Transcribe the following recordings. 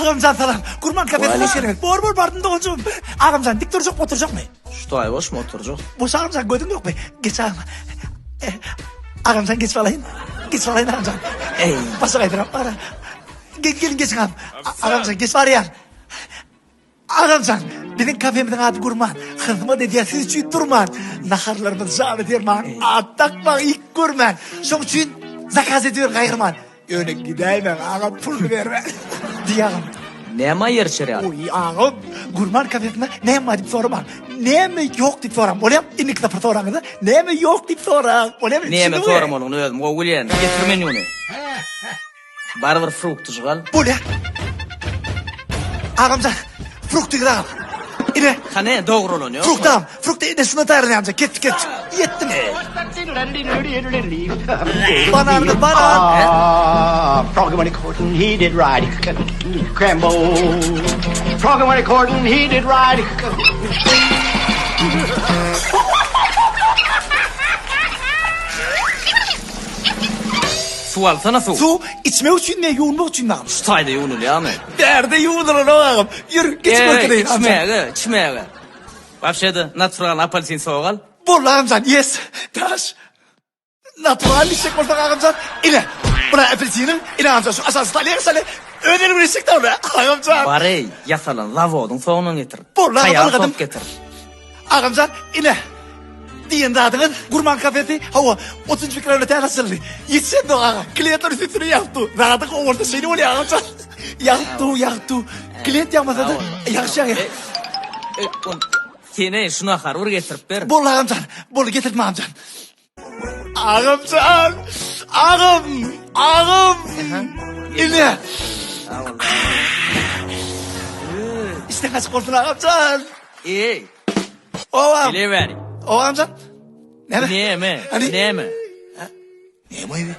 Ağamcan salam. Kurman kafesine hoş geldiniz. Bor bardın da oncuğum. Ağamcan dik duracak mı oturacak mı? Şu ay boş mu oturacak? Boş ağamcan gördün yok mu? Geç ağam. Ağamcan geç falayın. Geç falayın ağamcan. Ey. Başa kaydıram. Gelin geçin ağam. Ağamcan geç var ya. Ağamcan benim kafemden adı Kurman. Hızıma dediyasiz için durman. Naharlarımız zahmet ederman. Attakma ilk Kurman. Şok için zakaz ediyor gayırman. Öyle gideyim ben ağam pul verme. Diye ağam. Ne ma yer çere al? Oy ağam, Kurman kafesinde ne mi deyip soramam. Ne mi yok deyip soram. Öyle yap, indik de soramam. Ne mi yok deyip soram. Öyle mi? Ne mi soram oğlum özüm o gülyen. Getirmen onu. Barbar fruktu çıgal. Böyle. Ağamcan, fruktu gidelim. İne, Hani doğru olan yok. fruktam. Frukta ine şuna tayarını amca. Git. Yettim. Bananı banan. Froggy when he courtin', he did right. Crambo. Froggy when he courtin', he did right. Su alsana su. Su içme için mi, yoğunmak için mi ağam? Şu tayda yoğunul ya mı? Nerede yoğunur ağam? Yürü, geç korkudayım amca. içmeye. Вообще-то natural apelsin soğal. Bol ağamcan, yes. Taş. Natural içecek olsak ağamcan. İne. Buna apelsinin, ine ağamcan. Şu aşağısı talya kısalı. Önerim içecek de öyle. Ağamcan. Bari yasalan lavodun soğunun getir. Bol Kayağı ağamcan. sok getir. Ağamcan, ine. Diyen dağdığın Kurman kafesi hava 30 kilometre terasıldı. Yetsen de ağam. Kliyentler üstüne yaktı. Dağdık o orta şeyini oluyor ağamcan. Yaktı. Kliyent yapmasa da yakışıyor ya. Seni şuna harur getirip ver. Bol ağamcan. Bol getirtme ağamcan. Ağamcan. Ağam. İne. İşte kaç korktun ağamcan. Ey. Oğam. Bile ver. O ağamcan. Ne mi? Niye mi? Hani- Niye mi? Ne mi evi?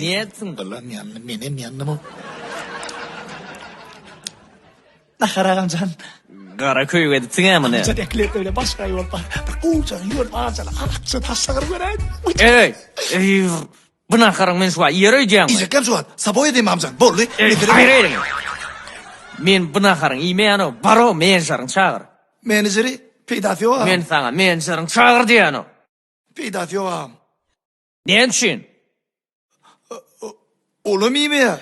Niye etsin? Allah'ım yandım benim yandım o. Nahar ağamcan. Karaköy editsin ama ne? Sen eklet öyle başka yol var. Bak uğurcan yol ağamcan. Ağamcan taşlar veren. Ey. Buna karın men şu an yer ödeyeceğim. İzlekem şu an. Sabah edeyim ağamcan. Borlu. Hayır. Men buna karın iymeyen baro menajerin çağır. Menajeri peydati o ağam. Men sana menajerin çağır diyen o. Peydati o ağam. Ne için? Oğlum iyi mi ya?